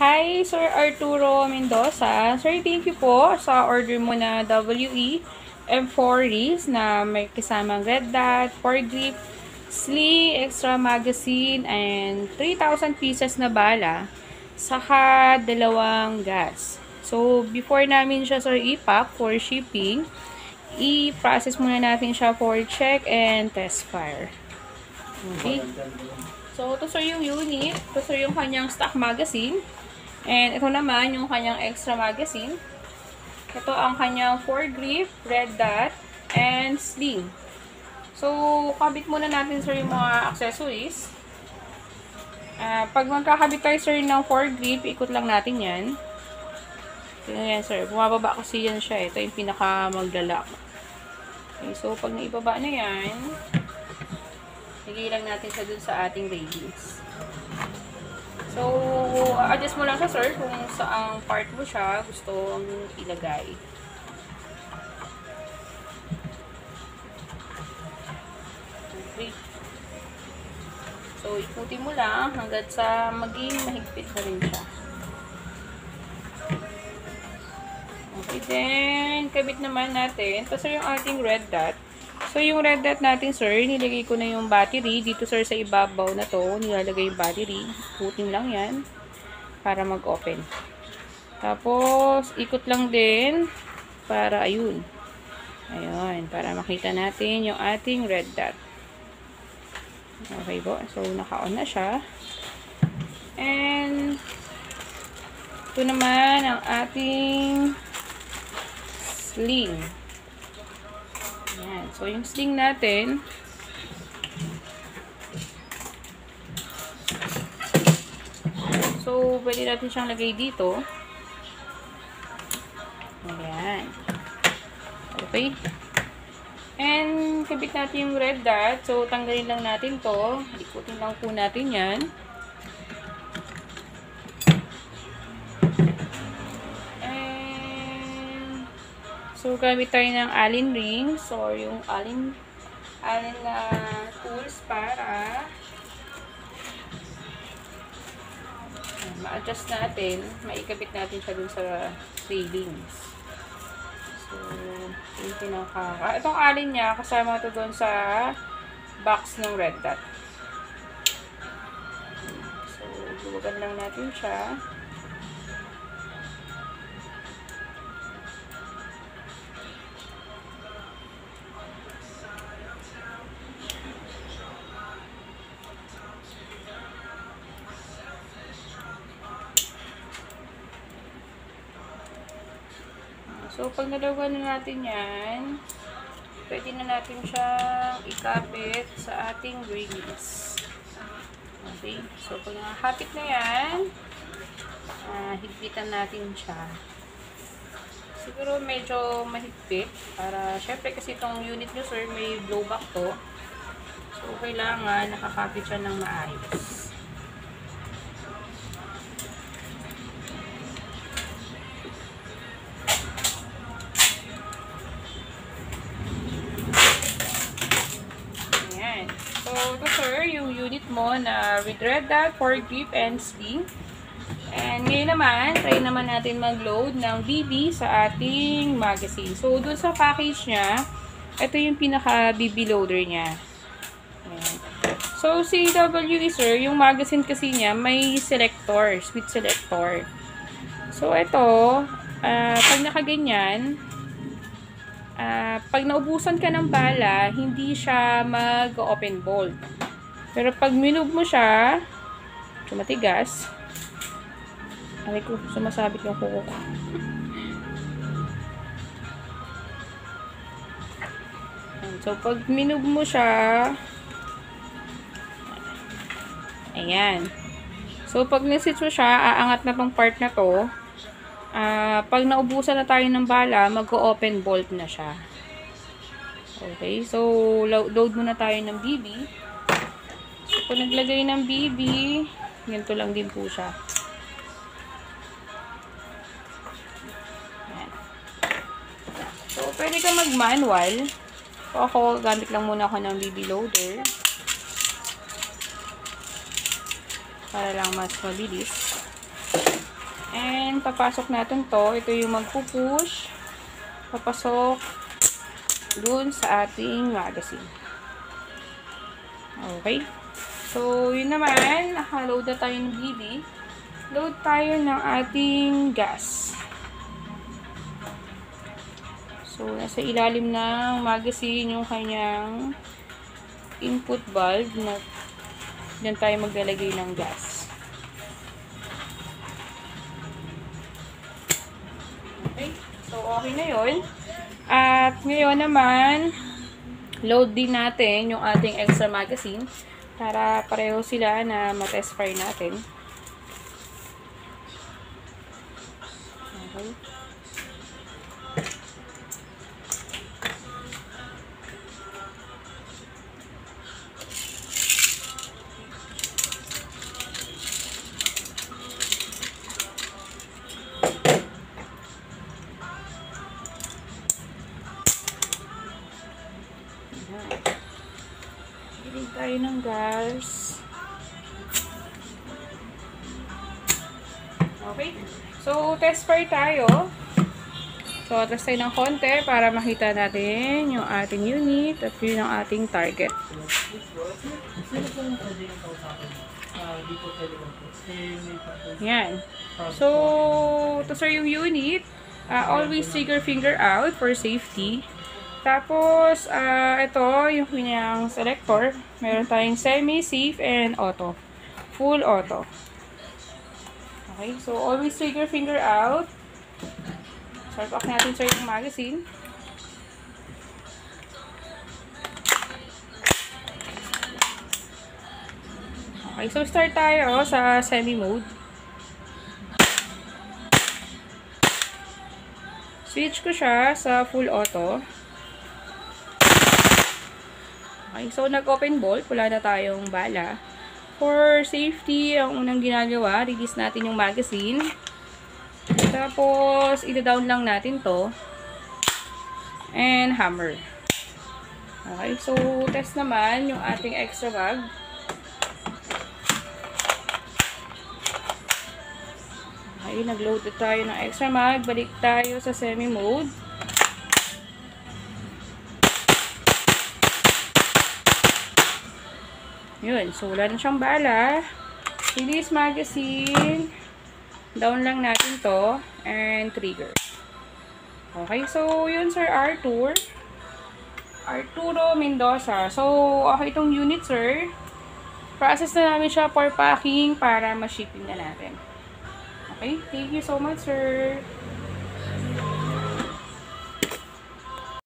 Hi, Sir Arturo Mendoza. Sir, thank you po sa order mo na WE M4 na may kasamang red dot, 4 grip, sling, extra magazine, and 3,000 pieces na bala, saka dalawang gas. So, before namin siya, sir, i-pack for shipping, i-process muna natin siya for check and test fire. Okay. So, ito, sir, yung unit. Ito, sir, yung kanyang stock magazine. And ito naman yung kanyang extra magazine. Ito ang kanyang 4 grip, red dot, and sling. So, kabit muna natin, sir, yung mga accessories. Pag magkakabit tayo, sir, ng 4 grip, ikot lang natin yan. Tingnan yan, sir. Bumababa kasi yan siya. Ito yung pinaka maglalak. Okay, so, pag naibaba na yan, lagay lang natin siya dun sa ating railings. So, adjust mo lang siya, sir, kung saang part mo siya gustong ilagay. Okay. So, ikutin mo lang hanggat sa maging mahigpit na rin siya. Okay, then, kabit naman natin. Ito, sir, yung ating red dot. So, yung red dot natin, sir, nilagay ko na yung battery. Dito, sir, sa ibabaw na to, nilalagay yung battery. Ikutin lang yan para mag-open. Tapos, ikot lang din para, ayun. Ayun, para makita natin yung ating red dot. Okay po. So, naka-on na siya. And, ito naman ang ating sling. Ayan. So, yung sling natin, so, pwede natin siyang lagay dito. Ayan. Okay. And, kabit natin yung red dot. So, tanggalin lang natin to. Ikutin lang po natin yan. And, so, gamit tayo ng Allen rings or yung Allen na tools para ma-adjust natin, maikabit natin siya dun sa railings. So, yung pinaka... itong Allen niya, kasama ito dun sa box ng red dot. So, luwagan lang natin siya. So, pag nalawan na natin yan, pwede na natin siyang ikabit sa ating railings. Okay. So, pag nakakapit na yan, higpitan natin siya. Siguro medyo mahigpit para, syempre kasi itong unit nyo, sir, may blowback to. So, kailangan nakakapit siya ng maayos. So, ito, sir, yung unit mo na with red dot, 4 grip, and sling. And ngayon naman, try naman natin mag-load ng BB sa ating magazine. So, dun sa package niya, ito yung pinaka-BB loader niya. Ayan. So, si WE, sir, yung magazine kasi niya, may selector, switch selector. So, ito, pag nakaganyan, pag naubusan ka ng bala, hindi siya mag-open bolt. Pero pag minove mo siya, matigas. Aray ko, sumasabit yung kuko ko. So, pag minove mo siya, ayan. So, pag nisitch mo siya, aangat na tong part na to. Pag naubusan na tayo ng bala, mag-open bolt na siya. Okay, so load muna tayo ng BB. So, kung naglagay ng BB, ganito lang din po siya. Ayan. So, pwede ka mag-manual. So, ako, gamit lang muna ako ng BB loader. Para lang mas mabilis. And papasok natin to. Ito yung magpupush. Papasok dun sa ating magazine. Okay. So, yun naman. Naka-load na tayo ng BB. Load tayo ng ating gas. So, nasa ilalim ng magazine yung kanyang input valve na dyan tayo maglalagay ng gas. Okay. So, okay na yun. At ngayon naman, load din natin yung ating extra magazine para pareho sila na matest fire natin. Okay. Bili tayo ng gas. Okay. So, test fire tayo. So, atras tayo ng konti para makita natin yung ating unit at yun ang ating target. Yan. So, to sir yung unit, always trigger finger out for safety. Tapos, ito yung kanyang selector. Meron tayong semi, safe, and auto. Full auto. Okay, so always trigger finger out. Start off natin sir yung magazine. Okay, so start tayo sa semi mode. Switch ko siya sa full auto. Okay, so nag-open bolt, wala na tayong bala. For safety, ang unang ginagawa, release natin yung magazine. Tapos, ida-down lang natin to. And hammer. Okay, so test naman yung ating extra mag. Okay, nag-load na tayo ng extra mag. Balik tayo sa semi mode. Yun, so wala na siyang bala. Release magazine. Down lang natin to. And trigger. Okay, so yun sir, Arthur. Arturo Mendoza. So, okay itong unit sir. Process na namin siya for packing para ma-shipping na natin. Okay, thank you so much sir.